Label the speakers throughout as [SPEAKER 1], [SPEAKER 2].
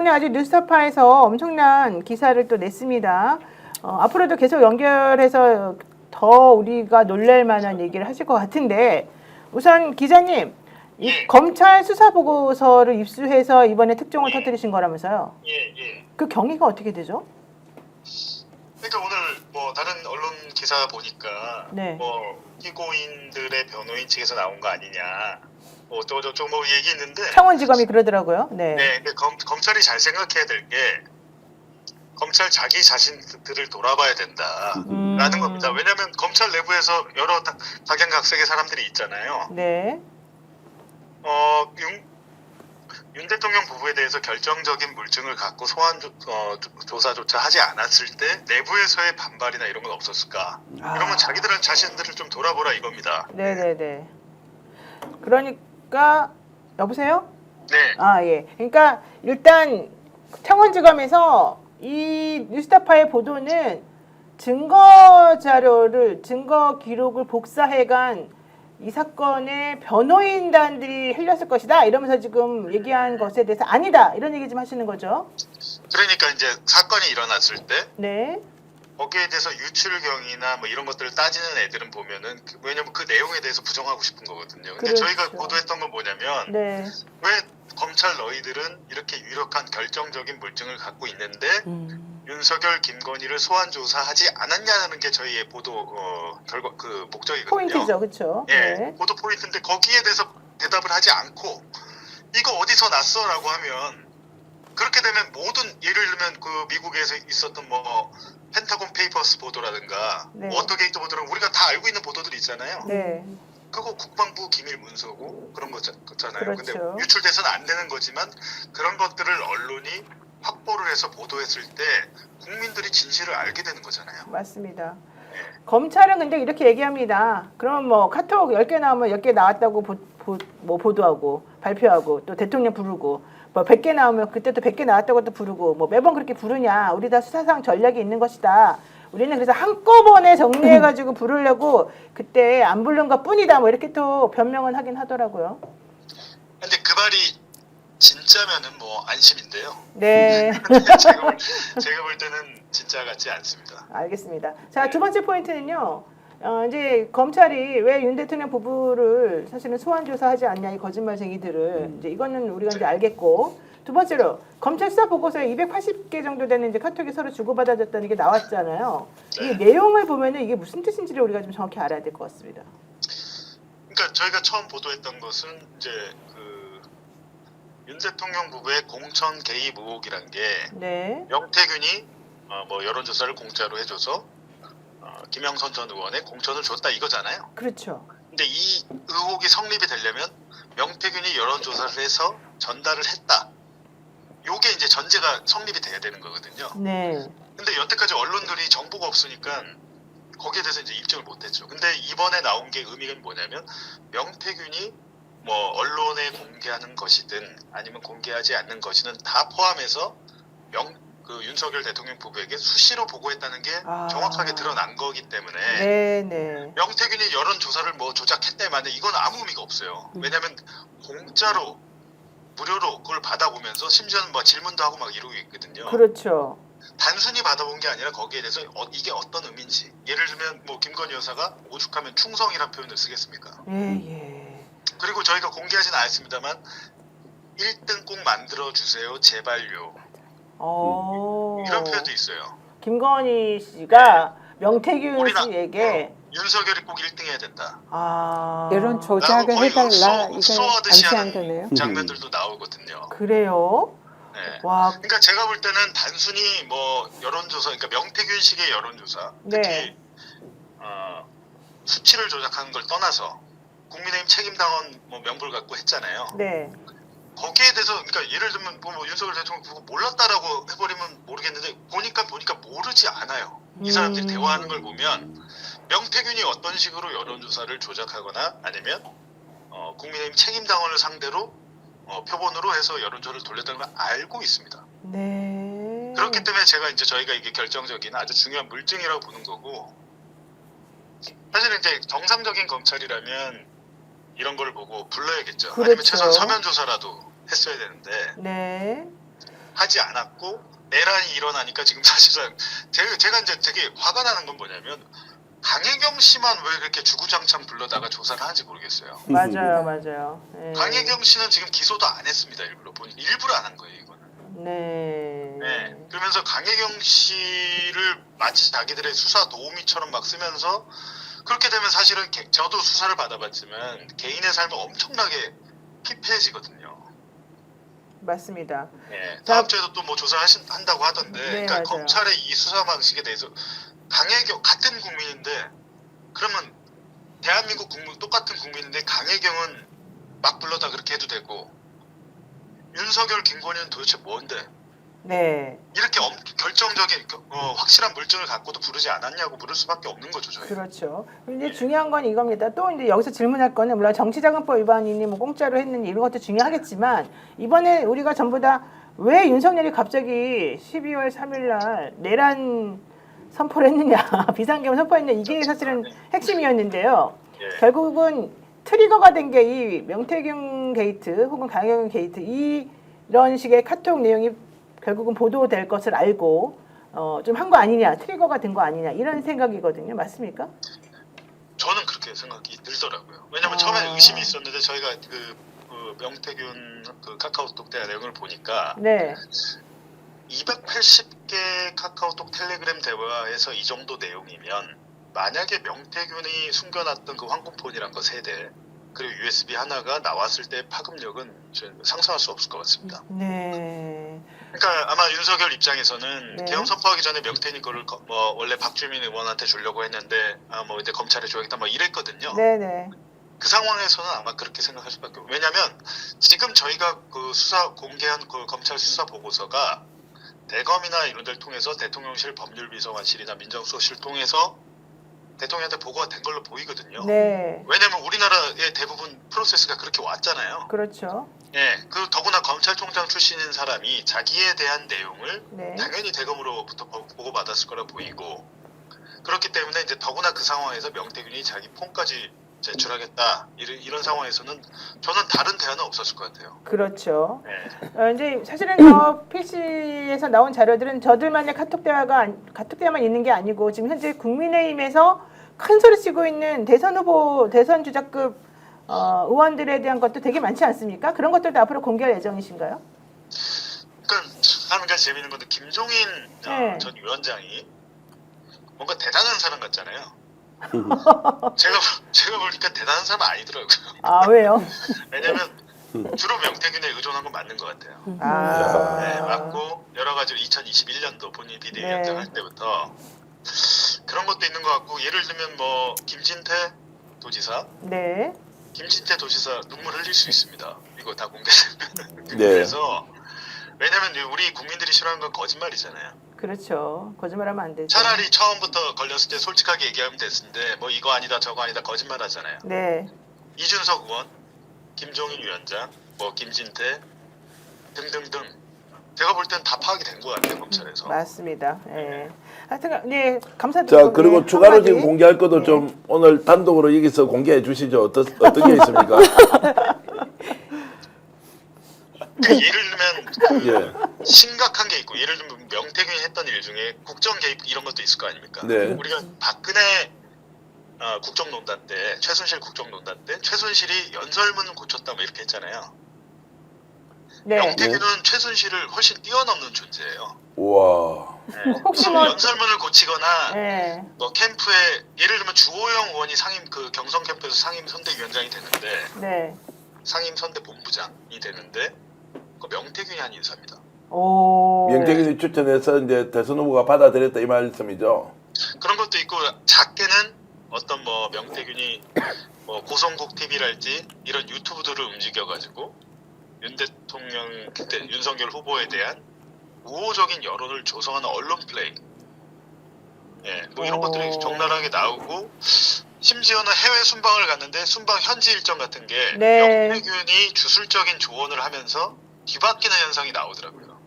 [SPEAKER 1] 이번에 아주 뉴스타파에서 엄청난 기사를 또 냈습니다. 앞으로도 계속 연결해서 더 우리가 놀랄 만한 얘기를 하실 것 같은데, 우선 기자님, 이 검찰 수사 보고서를 입수해서 이번에 특종을 터뜨리신 거라면서요?
[SPEAKER 2] 예.
[SPEAKER 1] 그 경위가 어떻게 되죠?
[SPEAKER 2] 그러니까 오늘 뭐 다른 언론 기사 보니까
[SPEAKER 1] 네.
[SPEAKER 2] 뭐 피고인들의 변호인 측에서 나온 거 아니냐, 뭐 얘기했는데.
[SPEAKER 1] 창원지검이 그러더라고요. 네.
[SPEAKER 2] 네, 근데 검찰이 잘 생각해야 될 게 검찰 자기 자신들을 돌아봐야 된다라는 겁니다. 왜냐하면 검찰 내부에서 여러 각양각색의 사람들이 있잖아요.
[SPEAKER 1] 네.
[SPEAKER 2] 윤 대통령 부부에 대해서 결정적인 물증을 갖고 소환 조사조차 하지 않았을 때 내부에서의 반발이나 이런 건 없었을까? 그러면 자기들은 자신들을 좀 돌아보라 이겁니다.
[SPEAKER 1] 네네네. 그러니까 여보세요?
[SPEAKER 2] 네.
[SPEAKER 1] 예. 그러니까 일단 창원지검에서 이 뉴스타파의 보도는 증거 기록을 복사해간 이 사건의 변호인단들이 흘렸을 것이다 이러면서 지금 얘기한 것에 대해서 아니다 이런 얘기 좀 하시는 거죠?
[SPEAKER 2] 그러니까 이제 사건이 일어났을 때
[SPEAKER 1] 네.
[SPEAKER 2] 거기에 대해서 유출경이나 뭐 이런 것들을 따지는 애들은 보면은 왜냐면 그 내용에 대해서 부정하고 싶은 거거든요. 근데
[SPEAKER 1] 그렇죠.
[SPEAKER 2] 저희가 보도했던 건 뭐냐면
[SPEAKER 1] 네.
[SPEAKER 2] 왜 검찰 너희들은 이렇게 유력한 결정적인 물증을 갖고 있는데 윤석열, 김건희를 소환 조사하지 않았냐는 게 저희의 보도 결과 그 목적이거든요.
[SPEAKER 1] 포인트죠, 그렇죠?
[SPEAKER 2] 예,
[SPEAKER 1] 네.
[SPEAKER 2] 보도 포인트인데 거기에 대해서 대답을 하지 않고 이거 어디서 났어라고 하면 그렇게 되면 모든 예를 들면 그 미국에서 있었던 뭐 펜타곤 페이퍼스 보도라든가
[SPEAKER 1] 네.
[SPEAKER 2] 워터게이트 보도라든가 우리가 다 알고 있는 보도들 있잖아요.
[SPEAKER 1] 네.
[SPEAKER 2] 그거 국방부 기밀 문서고 그런 거잖아요.
[SPEAKER 1] 그렇죠.
[SPEAKER 2] 근데 유출돼서는 안 되는 거지만 그런 것들을 언론이 확보를 해서 보도했을 때 국민들이 진실을 알게 되는 거잖아요.
[SPEAKER 1] 맞습니다. 검찰은 근데 이렇게 얘기합니다. 그럼 뭐 카톡 10개 나오면 10개 나왔다고 보도하고 발표하고 또 대통령 부르고 뭐 100개 나오면 그때 또 100개 나왔다고 또 부르고 뭐 매번 그렇게 부르냐. 우리 다 수사상 전략이 있는 것이다. 우리는 그래서 한꺼번에 정리해가지고 부르려고 그때 안 부른 것 뿐이다. 뭐 이렇게 또 변명은 하긴 하더라고요.
[SPEAKER 2] 근데 그 말이 진짜면은 뭐 안심인데요.
[SPEAKER 1] 네.
[SPEAKER 2] 제가 볼 때는 진짜 같지 않습니다.
[SPEAKER 1] 알겠습니다. 자, 두 번째 포인트는요. 이제 검찰이 왜 윤 대통령 부부를 사실은 소환 조사하지 않냐 이 거짓말쟁이들을 이제 이거는 우리가 이제 알겠고 두 번째로 검찰 수사 보고서에 280개 정도 되는 이제 카톡이 서로 주고받아줬다는 게 나왔잖아요. 이 내용을 보면은 이게 무슨 뜻인지를 우리가 좀 정확히 알아야 될 것 같습니다.
[SPEAKER 2] 그러니까 저희가 처음 보도했던 것은 이제 윤 대통령 부부의 공천 개입 의혹이란 게
[SPEAKER 1] 네.
[SPEAKER 2] 명태균이 뭐 여론조사를 공짜로 해줘서 김영선 전 의원의 공천을 줬다 이거잖아요.
[SPEAKER 1] 그렇죠.
[SPEAKER 2] 근데 이 의혹이 성립이 되려면 명태균이 여론조사를 해서 전달을 했다. 요게 이제 전제가 성립이 돼야 되는 거거든요.
[SPEAKER 1] 네.
[SPEAKER 2] 근데 여태까지 언론들이 정보가 없으니까 거기에 대해서 이제 입증을 못했죠. 근데 이번에 나온 게 의미가 뭐냐면 명태균이 뭐 언론에 공개하는 것이든 아니면 공개하지 않는 것이든 다 포함해서 윤석열 대통령 부부에게 수시로 보고했다는 게 정확하게 드러난 거기 때문에
[SPEAKER 1] 네.
[SPEAKER 2] 명태균이 여론조사를 뭐 조작했대만 이건 아무 의미가 없어요. 왜냐하면 공짜로 무료로 그걸 받아보면서 심지어는 뭐 질문도 하고 막 이러고 있거든요.
[SPEAKER 1] 그렇죠.
[SPEAKER 2] 단순히 받아본 게 아니라 거기에 대해서 이게 어떤 의미인지 예를 들면 뭐 김건희 여사가 오죽하면 충성이라는 표현을 쓰겠습니까?
[SPEAKER 1] 예.
[SPEAKER 2] 그리고 저희가 공개하지는 않았습니다만 1등 꼭 만들어주세요 제발요 이런 표현도 있어요.
[SPEAKER 1] 김건희 씨가 명태균 씨에게
[SPEAKER 2] 윤석열이 꼭 1등 해야 된다.
[SPEAKER 3] 이런 조작을 해달라 이걸
[SPEAKER 2] 흡수하듯이 하는
[SPEAKER 3] 암시한다네요.
[SPEAKER 2] 장면들도 나오거든요.
[SPEAKER 1] 그래요?
[SPEAKER 2] 네.
[SPEAKER 1] 와.
[SPEAKER 2] 그러니까 제가 볼 때는 단순히 뭐 여론조사, 그러니까 명태균식의 여론조사,
[SPEAKER 1] 네.
[SPEAKER 2] 특히 수치를 조작하는 걸 떠나서 국민의힘 책임당원 뭐 명분을 갖고 했잖아요.
[SPEAKER 1] 네.
[SPEAKER 2] 거기에 대해서 그러니까 예를 들면 뭐 윤석열 대통령 그거 몰랐다라고 해버리면 모르겠는데 보니까 모르지 않아요. 이 사람들이 대화하는 걸 보면 명태균이 어떤 식으로 여론조사를 조작하거나 아니면 국민의힘 책임당원을 상대로 표본으로 해서 여론조사를 돌렸다는 걸 알고 있습니다.
[SPEAKER 1] 네.
[SPEAKER 2] 그렇기 때문에 저희가 이게 결정적인 아주 중요한 물증이라고 보는 거고 사실은 이제 정상적인 검찰이라면 이런 걸 보고 불러야겠죠.
[SPEAKER 1] 그렇죠.
[SPEAKER 2] 아니면 최소한 서면 조사라도 했어야 되는데
[SPEAKER 1] 네.
[SPEAKER 2] 하지 않았고 내란이 일어나니까 지금 사실상 제가 이제 되게 화가 나는 건 뭐냐면 강혜경 씨만 왜 그렇게 주구장창 불러다가 조사를 하는지 모르겠어요.
[SPEAKER 1] 맞아요, 맞아요. 네.
[SPEAKER 2] 강혜경 씨는 지금 기소도 안 했습니다. 일부러 안 한 거예요, 이거는.
[SPEAKER 1] 네.
[SPEAKER 2] 네. 그러면서 강혜경 씨를 마치 자기들의 수사 도우미처럼 막 쓰면서 그렇게 되면 사실은 저도 수사를 받아봤지만 개인의 삶은 엄청나게 피폐해지거든요.
[SPEAKER 1] 맞습니다.
[SPEAKER 2] 네.
[SPEAKER 1] 자,
[SPEAKER 2] 다음 주에도 또 뭐 조사한다고 하던데,
[SPEAKER 1] 네,
[SPEAKER 2] 그러니까
[SPEAKER 1] 맞아요.
[SPEAKER 2] 검찰의 이 수사 방식에 대해서 강혜경 같은 국민인데, 그러면 대한민국 국민 똑같은 국민인데 강혜경은 막 불러다 그렇게 해도 되고, 윤석열, 김건희는 도대체 뭔데?
[SPEAKER 1] 네.
[SPEAKER 2] 이렇게 결정적인 확실한 물증을 갖고도 부르지 않았냐고 물을 수밖에 없는 거죠, 저희.
[SPEAKER 1] 그렇죠. 근데 중요한 건 이겁니다. 또 이제 여기서 질문할 거는 물론 정치자금법 위반이니 뭐 공짜로 했느니 이런 것도 중요하겠지만 이번에 우리가 전부 다 왜 윤석열이 갑자기 12월 3일 날 내란 선포를 했느냐, 비상계엄 선포했느냐 이게 사실은 핵심이었는데요.
[SPEAKER 2] 예.
[SPEAKER 1] 결국은 트리거가 된 게 이 명태균 게이트 혹은 강혜경 게이트 이런 식의 카톡 내용이 결국은 보도될 것을 알고 좀 한 거 아니냐, 트리거가 된 거 아니냐 이런 생각이거든요. 맞습니까?
[SPEAKER 2] 저는 그렇게 생각이 들더라고요. 왜냐면
[SPEAKER 1] 아.
[SPEAKER 2] 처음에 의심이 있었는데 저희가 그 명태균 그 카카오톡 대화 내용을 보니까
[SPEAKER 1] 네.
[SPEAKER 2] 280개 카카오톡 텔레그램 대화에서 이 정도 내용이면 만약에 명태균이 숨겨놨던 그 황금폰이란 거 3대 그리고 USB 하나가 나왔을 때 파급력은 저는 상상할 수 없을 것 같습니다.
[SPEAKER 1] 네.
[SPEAKER 2] 그러니까 아마 윤석열 입장에서는
[SPEAKER 1] 네.
[SPEAKER 2] 계엄 선포하기 전에 명태균이 그걸 뭐 원래 박주민 의원한테 주려고 했는데 뭐 이제 검찰에 줘야겠다 뭐 이랬거든요.
[SPEAKER 1] 네네.
[SPEAKER 2] 그 상황에서는 아마 그렇게 생각할 수밖에 없어요. 왜냐하면 지금 저희가 그 수사 공개한 그 검찰 수사 보고서가 대검이나 이런 데를 통해서 대통령실 법률비서관실이나 민정수석실 통해서 대통령한테 보고가 된 걸로 보이거든요.
[SPEAKER 1] 네.
[SPEAKER 2] 왜냐하면 우리나라의 대부분 프로세스가 그렇게 왔잖아요.
[SPEAKER 1] 그렇죠.
[SPEAKER 2] 예, 그 더구나 검찰총장 출신인 사람이 자기에 대한 내용을
[SPEAKER 1] 네.
[SPEAKER 2] 당연히 대검으로부터 보고 받았을 거라 보이고 그렇기 때문에 이제 더구나 그 상황에서 명태균이 자기 폰까지 제출하겠다 이런 상황에서는 저는 다른 대안은 없었을 것 같아요.
[SPEAKER 1] 그렇죠.
[SPEAKER 2] 네.
[SPEAKER 1] 이제 사실은 저 PC에서 나온 자료들은 저들만의 카톡 대화만 있는 게 아니고 지금 현재 국민의힘에서 큰 소리 치고 있는 대선 후보, 대선 주자급 의원들에 대한 것도 되게 많지 않습니까? 그런 것들도 앞으로 공개할 예정이신가요?
[SPEAKER 2] 그러니까 한 가지 재밌는 건데 김종인
[SPEAKER 1] 네.
[SPEAKER 2] 전 위원장이 뭔가 대단한 사람 같잖아요. 제가 보니까 대단한 사람 아니더라고요.
[SPEAKER 1] 아, 왜요?
[SPEAKER 2] 왜냐면 주로 명태균에 의존한 건 맞는 것 같아요.
[SPEAKER 1] 아.
[SPEAKER 2] 네, 맞고 여러 가지로 2021년도 본인 비대위원장 할 때부터 그런 것도 있는 것 같고 예를 들면 뭐 김진태 도지사,
[SPEAKER 1] 네.
[SPEAKER 2] 김진태 도지사 눈물 흘릴 수 있습니다. 이거 다 공개되면.
[SPEAKER 4] 네.
[SPEAKER 2] 그래서 왜냐면 우리 국민들이 싫어하는 건 거짓말이잖아요.
[SPEAKER 1] 그렇죠. 거짓말하면 안 되죠.
[SPEAKER 2] 차라리 처음부터 걸렸을 때 솔직하게 얘기하면 됐는데 뭐 이거 아니다 저거 아니다 거짓말 하잖아요.
[SPEAKER 1] 네.
[SPEAKER 2] 이준석 의원, 김종인 위원장, 뭐 김진태 등등등 제가 볼 땐 다 파악이 된 것 같아요 검찰에서.
[SPEAKER 1] 맞습니다. 예. 하여튼 네, 감사드리고.
[SPEAKER 4] 자, 그리고
[SPEAKER 1] 네,
[SPEAKER 4] 추가로
[SPEAKER 1] 한마디.
[SPEAKER 4] 지금 공개할 것도
[SPEAKER 1] 네.
[SPEAKER 4] 좀 오늘 단독으로 여기서 공개해 주시죠. 어떤 게 있습니까?
[SPEAKER 2] 그러니까 예를 들면
[SPEAKER 4] 예.
[SPEAKER 2] 심각한 게 있고 예를 들면 명태균이 했던 일 중에 국정 개입 이런 것도 있을 거 아닙니까?
[SPEAKER 4] 네.
[SPEAKER 2] 우리가 박근혜 국정농단 때 최순실 국정농단 때 최순실이 연설문을 고쳤다 뭐 이렇게 했잖아요.
[SPEAKER 1] 네.
[SPEAKER 2] 명태균은 최순실을 훨씬 뛰어넘는 존재예요.
[SPEAKER 4] 우와.
[SPEAKER 2] 네.
[SPEAKER 1] 혹시
[SPEAKER 2] 무슨
[SPEAKER 1] 뭐-
[SPEAKER 2] 연설문을 고치거나
[SPEAKER 1] 네.
[SPEAKER 2] 뭐 캠프에 예를 들면 주호영 의원이 상임 그 경선 캠프에서 상임 선대위원장이 됐는데
[SPEAKER 1] 네.
[SPEAKER 2] 상임 선대 본부장이 되는데 그 명태균이 한 인사입니다.
[SPEAKER 1] 오.
[SPEAKER 4] 명태균이 추천해서 이제 대선 후보가 받아들였다 이 말씀이죠.
[SPEAKER 2] 그런 것도 있고 작게는 어떤 뭐 명태균이 뭐 고성국 TV랄지 이런 유튜브들을 움직여가지고 윤 대통령 그때 윤석열 후보에 대한 우호적인 여론을 조성하는 언론 플레이, 예, 뭐 이런
[SPEAKER 1] 오.
[SPEAKER 2] 것들이 적나라하게 나오고 심지어는 해외 순방을 갔는데 순방 현지 일정 같은 게
[SPEAKER 1] 네.
[SPEAKER 2] 명태균이 주술적인 조언을 하면서 뒤바뀌는 현상이 나오더라고요.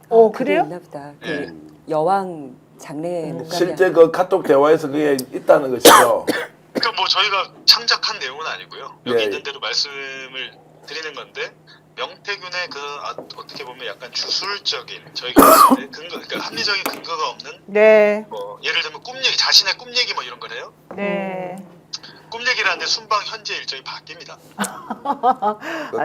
[SPEAKER 1] 오,
[SPEAKER 3] 그게
[SPEAKER 1] 그래요?
[SPEAKER 3] 있나 보다.
[SPEAKER 2] 네.
[SPEAKER 3] 그 여왕 장례 못 가게
[SPEAKER 4] 실제 그 카톡 대화에서 그게 있다는 것이죠.
[SPEAKER 2] 그러니까 뭐 저희가 창작한 내용은 아니고요. 여기
[SPEAKER 4] 예.
[SPEAKER 2] 있는 대로 말씀을 드리는 건데 명태균의 어떻게 보면 약간 주술적인 저희가 봤을 때 그러니까 합리적인 근거가 없는
[SPEAKER 1] 네.
[SPEAKER 2] 뭐 예를 들면 꿈 얘기, 자신의 꿈 얘기 뭐 이런 거래요.
[SPEAKER 1] 네.
[SPEAKER 2] 꿈 얘기를 하는데 순방 현재 일정이 바뀝니다.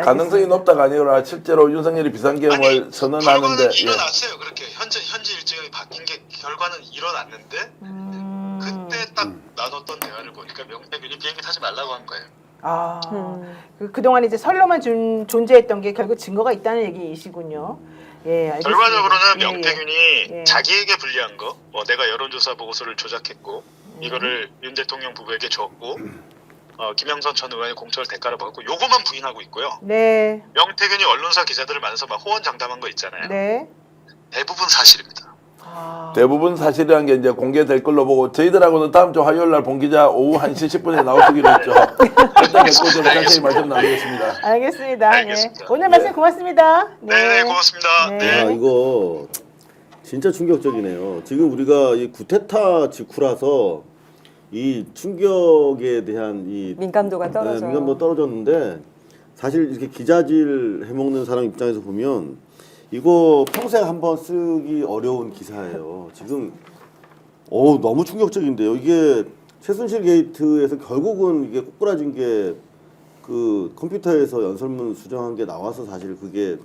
[SPEAKER 4] 가능성이 높다가 아니라 실제로 윤석열이 비상계엄을 선언하는데
[SPEAKER 2] 결과는
[SPEAKER 4] 예.
[SPEAKER 2] 일어났어요. 그렇게 현재 일정이 바뀐 게 결과는 일어났는데 그때 딱 나눴던 대화를 보니까 명태균이 비행기 타지 말라고 한 거예요.
[SPEAKER 1] 아, 그동안 이제 설로만 존재했던 게 결국 증거가 있다는 얘기이시군요. 예, 알겠습니다.
[SPEAKER 2] 결과적으로는
[SPEAKER 1] 예, 예.
[SPEAKER 2] 명태균이
[SPEAKER 1] 예.
[SPEAKER 2] 자기에게 불리한 거, 뭐 내가 여론조사 보고서를 조작했고 이거를 윤 대통령 부부에게 줬고 김영선 전 의원이 공천을 대가로 받고 요거만 부인하고 있고요.
[SPEAKER 1] 네,
[SPEAKER 2] 명태균이 언론사 기자들을 만나서 막 호언장담한 거 있잖아요.
[SPEAKER 1] 네.
[SPEAKER 2] 대부분 사실입니다.
[SPEAKER 1] 아,
[SPEAKER 4] 대부분 사실이라는 게 이제 공개될 걸로 보고 저희들하고는 다음 주 화요일 날 봉 기자 오후 1시 10분에 나오시기로 했죠. 그때 뵙고 제가 자세히 말씀 나누겠습니다.
[SPEAKER 1] 알겠습니다.
[SPEAKER 2] 알겠습니다.
[SPEAKER 1] 네. 오늘 말씀 고맙습니다.
[SPEAKER 2] 네, 고맙습니다.
[SPEAKER 1] 네.
[SPEAKER 2] 네.
[SPEAKER 5] 아, 이거 진짜 충격적이네요. 지금 우리가 이 구테타 직후라서 이 충격에 대한 이
[SPEAKER 3] 민감도가 떨어져요.
[SPEAKER 5] 민감도 떨어졌는데 사실 이렇게 기자질 해먹는 사람 입장에서 보면 이거 평생 한번 쓰기 어려운 기사예요. 지금 너무 충격적인데요. 이게 최순실 게이트에서 결국은 이게 꼬꾸라진 게 그 컴퓨터에서 연설문 수정한 게 나와서 사실 그게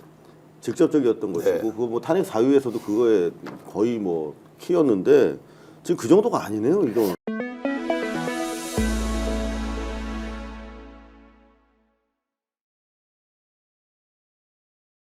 [SPEAKER 5] 직접적이었던 것이고
[SPEAKER 4] 네.
[SPEAKER 5] 그거 뭐 탄핵 사유에서도 그거에 거의 뭐 키였는데 지금 그 정도가 아니네요, 이거.